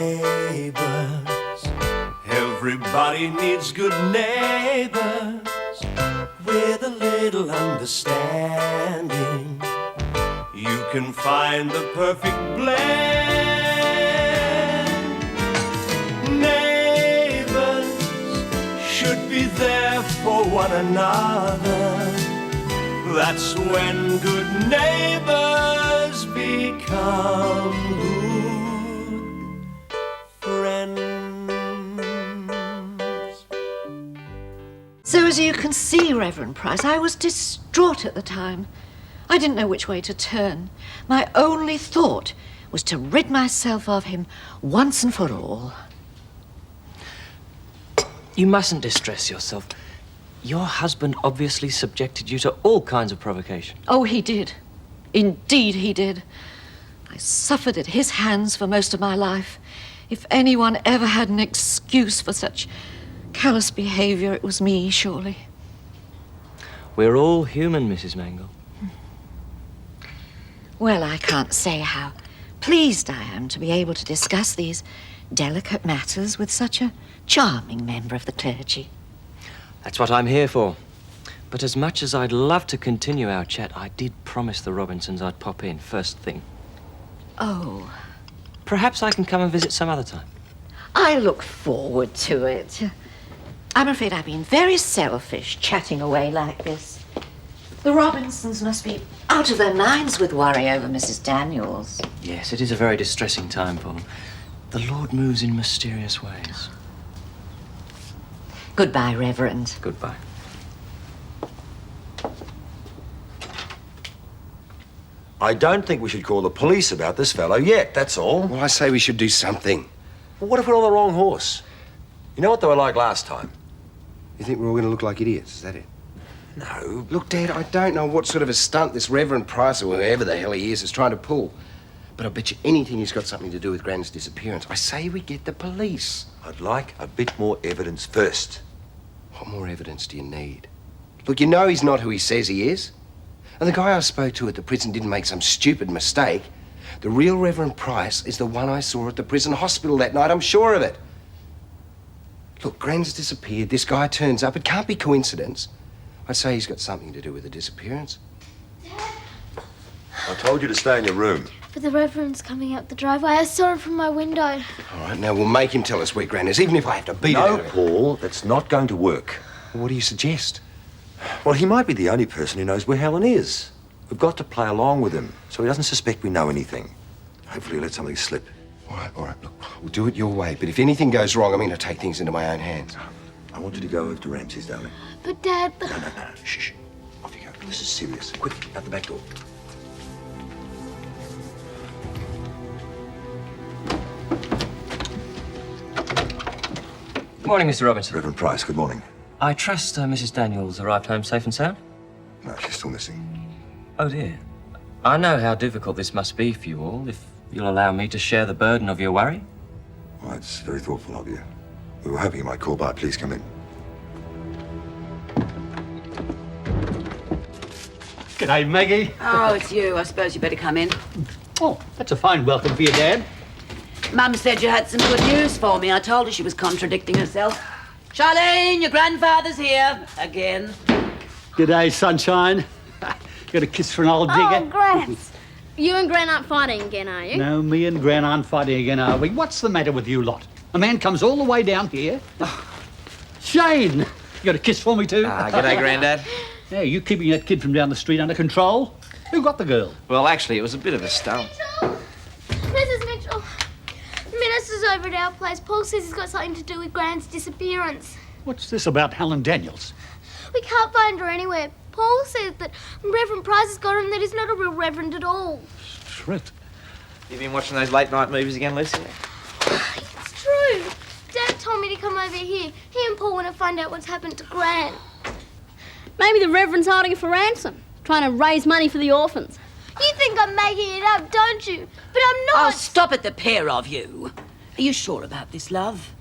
Neighbours, everybody needs good neighbours with a little understanding. You can find the perfect blend. Neighbours should be there for one another. That's when good neighbours become good friends. So as you can see, Reverend Price, I was distraught at the time. I didn't know which way to turn. My only thought was to rid myself of him once and for all. You mustn't distress yourself. Your husband obviously subjected you to all kinds of provocation. Oh, he did. Indeed he did. I suffered at his hands for most of my life. If anyone ever had an excuse for such callous behaviour, it was me, surely. We're all human, Mrs. Mangle. Well, I can't say how pleased I am to be able to discuss these delicate matters with such a charming member of the clergy. That's what I'm here for. But as much as I'd love to continue our chat, I did promise the Robinsons I'd pop in first thing. Oh. Perhaps I can come and visit some other time. I look forward to it. I'm afraid I've been very selfish chatting away like this. The Robinsons must be out of their minds with worry over Mrs. Daniels. Yes, it is a very distressing time for them. The Lord moves in mysterious ways. Goodbye, Reverend. Goodbye. I don't think we should call the police about this fellow yet, that's all. Well, I say we should do something. But what if we're on the wrong horse? You know what they were like last time? You think we're all going to look like idiots, is that it? No. Look, Dad, I don't know what sort of a stunt this Reverend Price or whoever the hell he is trying to pull. But I bet you anything he's got something to do with Gran's disappearance. I say we get the police. I'd like a bit more evidence first. What more evidence do you need? Look, you know he's not who he says he is. And the guy I spoke to at the prison didn't make some stupid mistake. The real Reverend Price is the one I saw at the prison hospital that night, I'm sure of it. Look, Gran's disappeared, this guy turns up, it can't be coincidence. I'd say he's got something to do with the disappearance. I told you to stay in your room. But the Reverend's coming up the driveway. I saw him from my window. All right, now we'll make him tell us where Gran is, even if I have to beat it out No, of him. Paul, that's not going to work. Well, what do you suggest? Well, he might be the only person who knows where Helen is. We've got to play along with him so he doesn't suspect we know anything. Hopefully he'll let something slip. All right, look, we'll do it your way. But if anything goes wrong, I'm going to take things into my own hands. I want you to go over to Ramsay's, darling. But, Dad... No. Shh. Off you go. This is serious. Quick, out the back door. Morning, Mr. Robinson. Reverend Price, good morning. I trust Mrs. Daniels arrived home safe and sound? No, she's still missing. Oh, dear. I know how difficult this must be for you all, if you'll allow me to share the burden of your worry. Well, it's very thoughtful of you. We were hoping you might call by. Please come in. G'day, Maggie. Oh, it's you. I suppose you better come in. Oh, that's a fine welcome for your dad. Mum said you had some good news for me. I told her she was contradicting herself. Charlene, your grandfather's here. Again. G'day, sunshine. Got a kiss for an old digger? Oh, Grants. You and Gran aren't fighting again, are you? No, me and Gran aren't fighting again, are we? What's the matter with you lot? A man comes all the way down here. Shane, you got a kiss for me too? G'day, Grandad. Yeah, you keeping that kid from down the street under control? Who got the girl? Well, actually, it was a bit of a stunt. Mrs. Mitchell. The minister's over at our place. Paul says he's got something to do with Gran's disappearance. What's this about Helen Daniels? We can't find her anywhere. Paul says that Reverend Price has got her and that he's not a real reverend at all. Truth. You been watching those late-night movies again, Lucy? It's true. Dad told me to come over here. He and Paul want to find out what's happened to Gran. Maybe the Reverend's holding her for ransom, trying to raise money for the orphans. You think I'm making it up, don't you? But I'm not. Oh, stop it, the pair of you. Are you sure about this, love?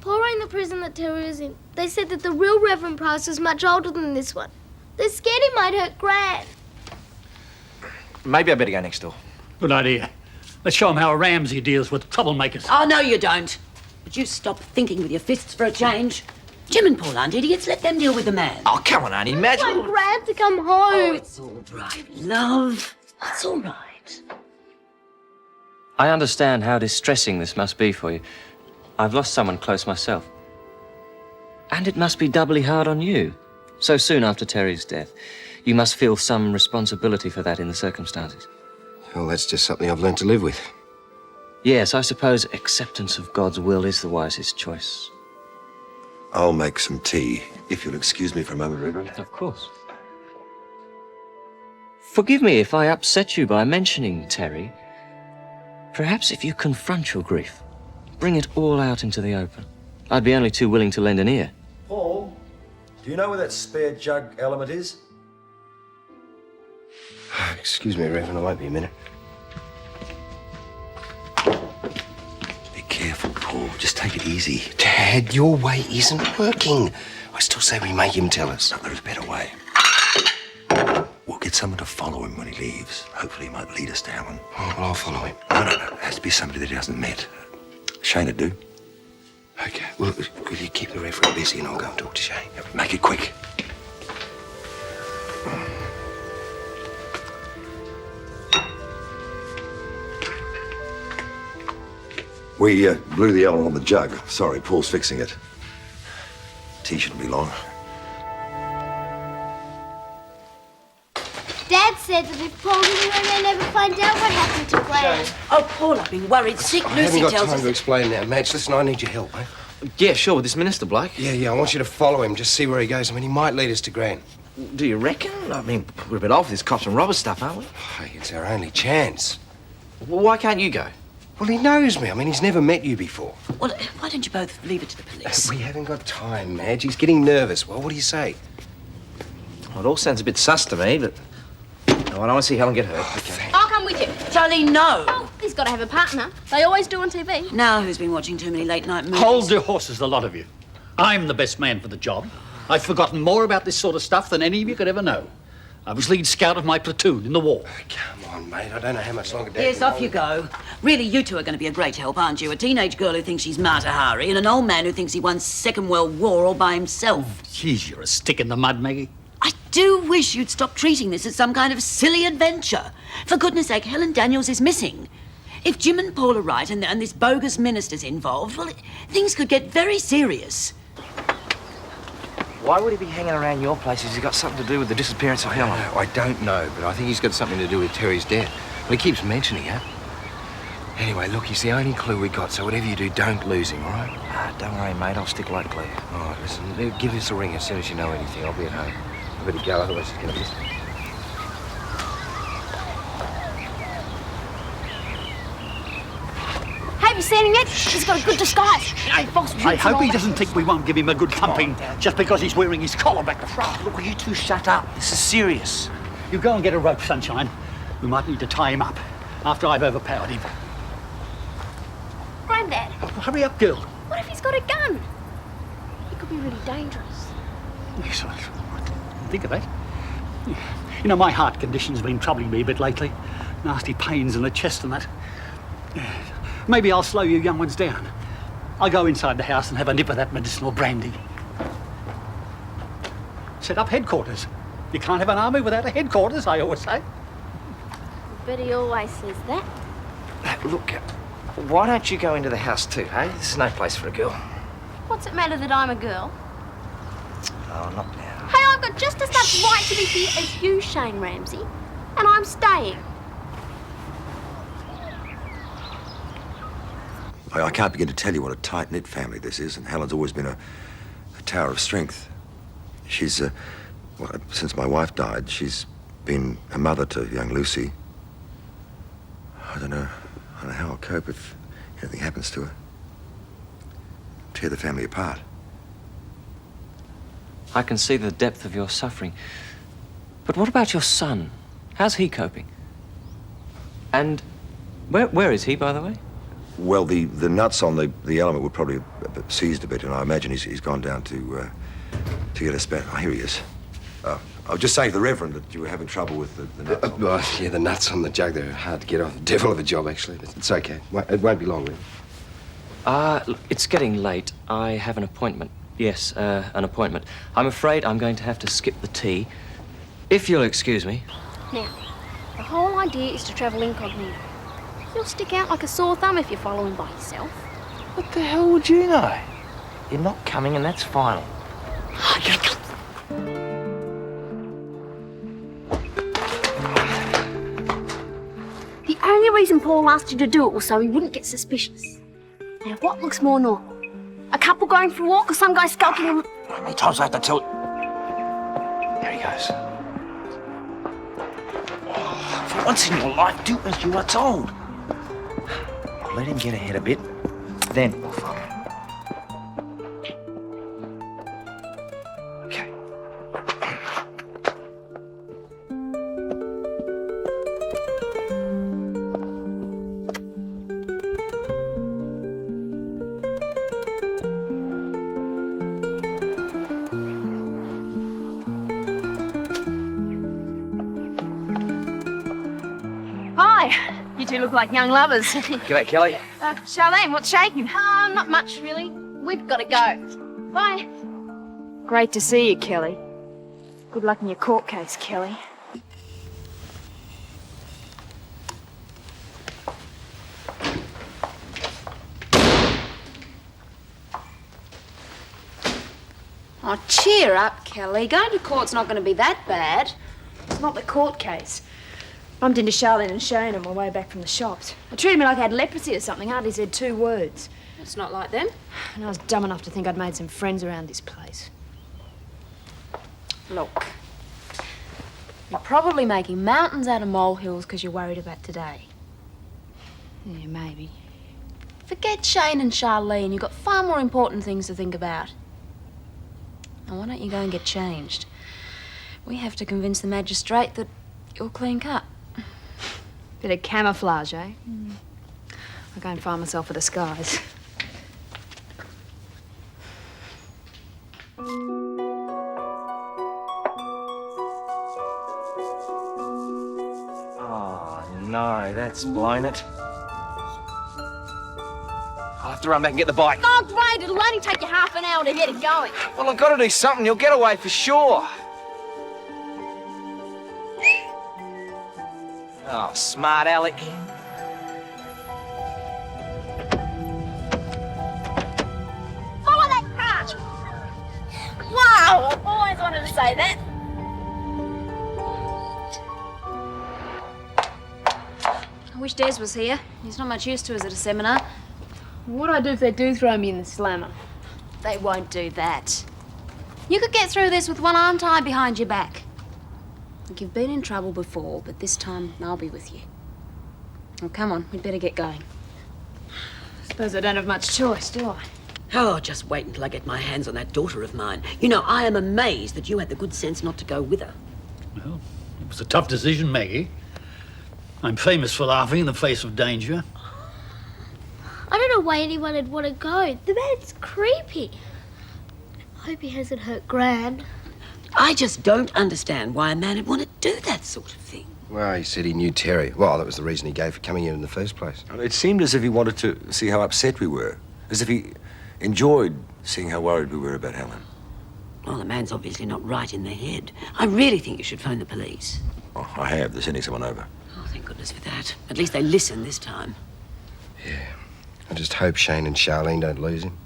Paul rang the prison that Terry was in. They said that the real Reverend Price was much older than this one. They're scared he might hurt Gran. Maybe I better go next door. Good idea. Let's show him how a Ramsay deals with troublemakers. Oh, no, you don't. Would you stop thinking with your fists for a change? Jim and Paul aren't idiots. Let them deal with the man. Oh, come on, Auntie. I Imagine. want Gran to come home. Oh, it's all right, love. It's all right. I understand how distressing this must be for you. I've lost someone close myself. And it must be doubly hard on you. So soon after Terry's death, you must feel some responsibility for that in the circumstances. Well, that's just something I've learned to live with. Yes, I suppose acceptance of God's will is the wisest choice. I'll make some tea, if you'll excuse me for a moment, Reverend. Of course. Forgive me if I upset you by mentioning Terry. Perhaps if you confront your grief, bring it all out into the open. I'd be only too willing to lend an ear. Paul, do you know where that spare jug element is? Excuse me, Reverend, I won't be a minute. Be careful, Paul. Just take it easy. Dad, your way isn't working. I still say we make him tell us. No, there's a better way. We'll get someone to follow him when he leaves. Hopefully he might lead us to Helen. Oh, well, I'll follow him. No. It has to be somebody that he hasn't met. Shane would do. Okay, well, will you keep the Reverend busy and I'll go and talk to Shane? Make it quick. We blew the element on the jug. Sorry, Paul's fixing it. Tea shouldn't be long. Dad said that if Paul didn't go, they'd never find out what happened to Glenn. Oh, Paul, I've been worried sick. I Lucy haven't got tells time us to explain now, Madge. Listen, I need your help, eh? Yeah, sure, with this minister bloke. Yeah, I want you to follow him, just see where he goes. I mean, he might lead us to Gran. Do you reckon? I mean, we're a bit off this cops and robbers stuff, aren't we? Hey, it's our only chance. Well, why can't you go? Well, he knows me. I mean, he's never met you before. Well, why don't you both leave it to the police? We haven't got time, Madge. He's getting nervous. Well, what do you say? Well, it all sounds a bit sus to me, but... No, I don't want to see Helen get hurt. Okay. I'll come with you. Charlene, no. Oh, he's got to have a partner. They always do on TV. Now who's been watching too many late-night movies? Hold your horses, the lot of you. I'm the best man for the job. I've forgotten more about this sort of stuff than any of you could ever know. I was lead scout of my platoon in the war. Come on, mate. I don't know how much longer Dad Yes, can off hold you it. go. Really, you two are going to be a great help, aren't you? A teenage girl who thinks she's Mata Hari and an old man who thinks he won Second World War all by himself. Jeez, you're a stick in the mud, Maggie. I do wish you'd stop treating this as some kind of silly adventure. For goodness sake, Helen Daniels is missing. If Jim and Paul are right and this bogus minister's involved, well, things could get very serious. Why would he be hanging around your place if he's got something to do with the disappearance of Helen? I don't know, but I think he's got something to do with Terry's death. Well, he keeps mentioning it. Anyway, look, he's the only clue we got, so whatever you do, don't lose him, all right? Ah, don't worry, mate. I'll stick like glue. All right, listen, give us a ring as soon as you know anything. I'll be at home. I better go, otherwise it's going to miss me. Have you seen him yet? He's got a good disguise. I hope he doesn't think we won't give him a good thumping just because he's wearing his collar back to front. Look, will you two shut up? This is serious. You go and get a rope, Sunshine. We might need to tie him up after I've overpowered him. Grandad, Hurry up, girl. what if he's got a gun? He could be really dangerous. Yes, I didn't think of that. You know, my heart condition's been troubling me a bit lately. Nasty pains in the chest and that. Maybe I'll slow you young ones down. I'll go inside the house and have a nip of that medicinal brandy. Set up headquarters. You can't have an army without a headquarters, I always say. Betty always says that. Look, why don't you go into the house too, hey? This is no place for a girl. What's it matter that I'm a girl? Oh, not now. Hey, I've got just as much right to be here as you, Shane Ramsay. And I'm staying. I can't begin to tell you what a tight-knit family this is, and Helen's always been a tower of strength. She's, well, since my wife died, she's been a mother to young Lucy. I don't know how I'll cope if anything happens to her. Tear the family apart. I can see the depth of your suffering. But what about your son? How's he coping? And where is he, by the way? Well, the nuts on the element would probably have seized a bit, and I imagine he's gone down to get us back. Oh, here he is. I was just saying to the Reverend that you were having trouble with the nuts. Well, yeah, the nuts on the jug, they're hard to get off. Devil of a job, actually, but it's okay. It won't be long, really. It's getting late. I have an appointment. Yes, an appointment. I'm afraid I'm going to have to skip the tea. If you'll excuse me. Now, the whole idea is to travel incognito. You'll stick out like a sore thumb if you're following by yourself. What the hell would you know? You're not coming, and that's final. The only reason Paul asked you to do it was so he wouldn't get suspicious. Now, what looks more normal? A couple going for a walk or some guy skulking on... How many times do I have to tell you? There he goes. For once in your life, do as you are told. Let him get ahead a bit, then we'll follow. Okay. Hi, you two look like young lovers. G'day, Kelly. Charlene, what's shaking? Not much, really. We've got to go. Bye. Great to see you, Kelly. Good luck in your court case, Kelly. Oh, cheer up, Kelly. Going to court's not going to be that bad. It's not the court case. Bumped into Charlene and Shane on my way back from the shops. They treated me like I had leprosy or something. Hardly said 2 words. It's not like them. And I was dumb enough to think I'd made some friends around this place. Look, you're probably making mountains out of molehills because you're worried about today. Yeah, maybe. Forget Shane and Charlene. You've got far more important things to think about. Now, why don't you go and get changed? We have to convince the magistrate that you're clean cut. Bit of camouflage, eh? I'll go and find myself a disguise. Oh, no, that's blown it. I'll have to run back and get the bike. Oh, great. It'll only take you half an hour to get it going. Well, I've got to do something. You'll get away for sure. Oh, smart Alec. Follow that cart. Wow, I've always wanted to say that. I wish Des was here. He's not much use to us at a seminar. What'd I do if they do throw me in the slammer? They won't do that. You could get through this with one arm tied behind your back. Look, you've been in trouble before, but this time I'll be with you. Well, come on, we'd better get going. Suppose I don't have much choice, do I? Oh, just wait until I get my hands on that daughter of mine. You know, I am amazed that you had the good sense not to go with her. Well, it was a tough decision, Maggie. I'm famous for laughing in the face of danger. I don't know why anyone would want to go. The man's creepy. I hope he hasn't hurt Gran. I just don't understand why a man would want to do that sort of thing. Well, he said he knew Terry. Well, that was the reason he gave for coming in the first place. It seemed as if he wanted to see how upset we were, as if he enjoyed seeing how worried we were about Helen. Well, the man's obviously not right in the head. I really think you should phone the police. Oh, I have. They're sending someone over. Oh, thank goodness for that. At least they listen this time. Yeah. I just hope Shane and Charlene don't lose him.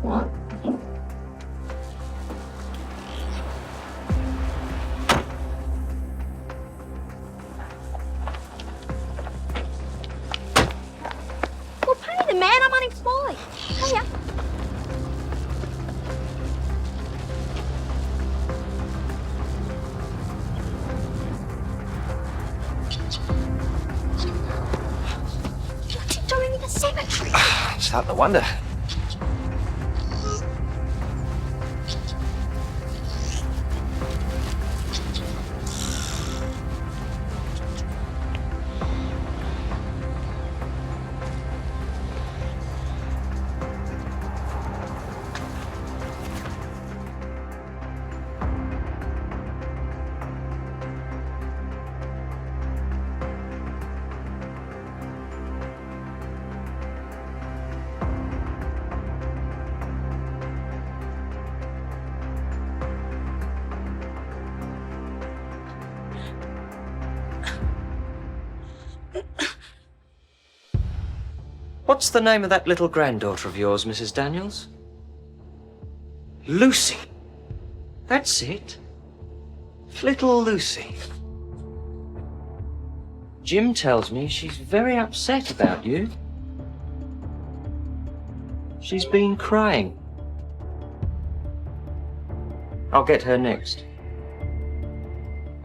Well, pay the man. I'm unemployed. Pay up. What's he doing in the cemetery? I'm starting to wonder. What's the name of that little granddaughter of yours, Mrs. Daniels? Lucy. That's it. Little Lucy. Jim tells me she's very upset about you. She's been crying. I'll get her next.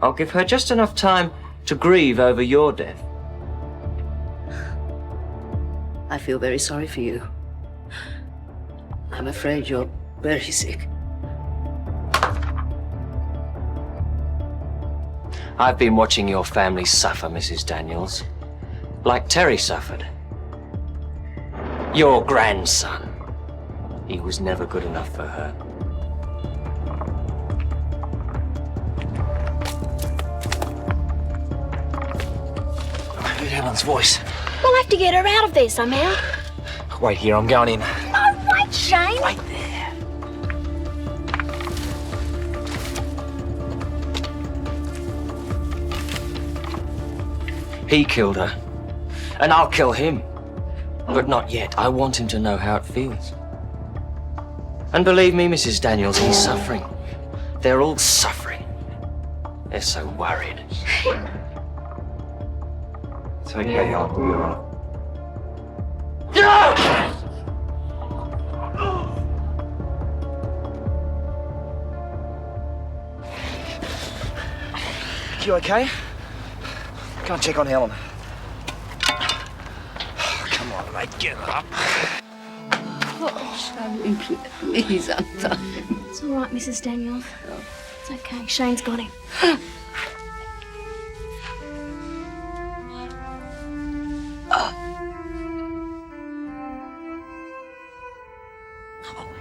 I'll give her just enough time to grieve over your death. I feel very sorry for you. I'm afraid you're very sick. I've been watching your family suffer, Mrs. Daniels. Like Terry suffered. Your grandson. He was never good enough for her. I heard Helen's voice. We'll have to get her out of there somehow. Wait here, I'm going in. No, wait, Shane. Wait there. He killed her. And I'll kill him. But not yet. I want him to know how it feels. And believe me, Mrs. Daniels, he's suffering. They're all suffering. They're so worried. It's okay, Helen. We'll be all right. You okay? Go and check on Helen. Come on, mate, get up. Oh, Charlene, please, I'm tired. It's all right, Mrs. Daniels. It's okay. Shane's got him.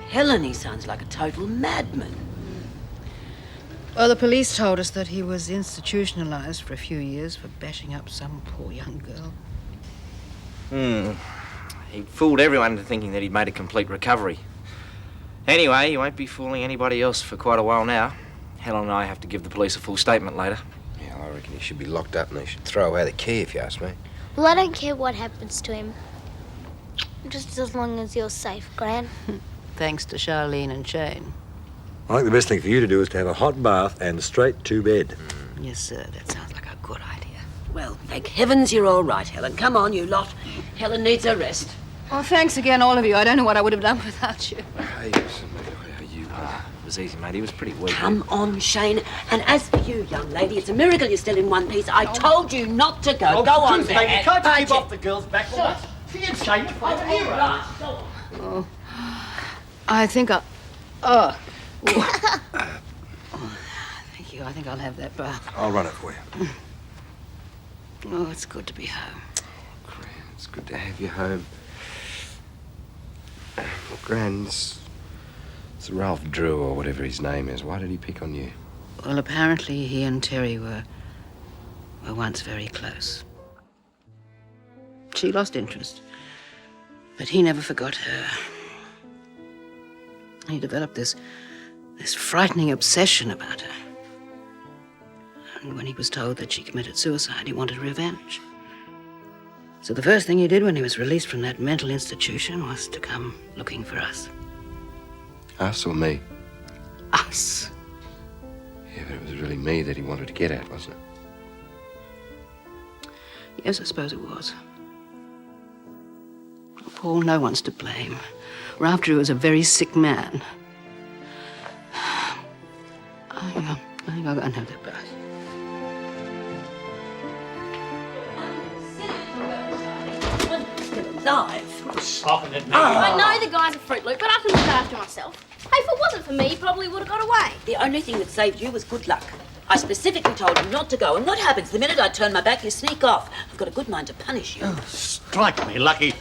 Helen, he sounds like a total madman. Well, the police told us that he was institutionalized for a few years for bashing up some poor young girl. He fooled everyone into thinking that he'd made a complete recovery. Anyway, he won't be fooling anybody else for quite a while now. Helen and I have to give the police a full statement later. Yeah, I reckon he should be locked up and they should throw away the key, if you ask me. Well, I don't care what happens to him. Just as long as you're safe, Gran. Thanks to Charlene and Shane. I think the best thing for you to do is to have a hot bath and straight to bed. Yes, sir. That sounds like a good idea. Well, thank heavens you're all right, Helen. Come on, you lot. Helen needs a rest. Oh, thanks again, all of you. I don't know what I would have done without you. Hey, listen, mate, how are you? It was easy, mate. He was pretty weak. Come on, Shane. And as for you, young lady, it's a miracle you're still in one piece. I told you not to go. Go on, Truth, there. mate, you can't keep off the girl's back. Well, that's for you, Shane. All right, go on. Oh, I think I'll... Oh. Thank you. I think I'll have that bath. I'll run it for you. Oh, it's good to be home. Gran, it's good to have you home. Well, Gran, it's Ralph Drew or whatever his name is. Why did he pick on you? Well, apparently he and Terry were once very close. She lost interest, but he never forgot her. He developed this frightening obsession about her. And when he was told that she committed suicide, he wanted revenge. So the first thing he did when he was released from that mental institution was to come looking for us. Us or me? Us. Yeah, but it was really me that he wanted to get at, wasn't it? Yes, I suppose it was. Paul, no one's to blame. Ralph Drew is a very sick man. I think I'll go and have that bath. Still alive. Soften it, mate. I know the guy's a Fruit Loop, but I can look after myself. Hey, if it wasn't for me, he probably would have got away. The only thing that saved you was good luck. I specifically told you not to go, and what happens? The minute I turn my back, you sneak off. I've got a good mind to punish you. Strike me lucky.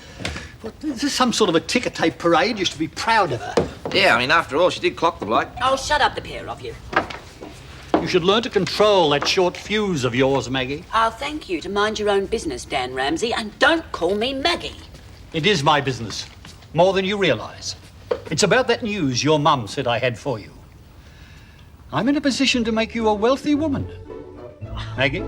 What, is this some sort of a ticker tape parade? You should be proud of her. Yeah, I mean, after all, she did clock the bloke. Oh, shut up, the pair of you. You should learn to control that short fuse of yours, Maggie. I'll thank you to mind your own business, Dan Ramsay, and don't call me Maggie. It is my business, more than you realise. It's about that news your mum said I had for you. I'm in a position to make you a wealthy woman. Maggie?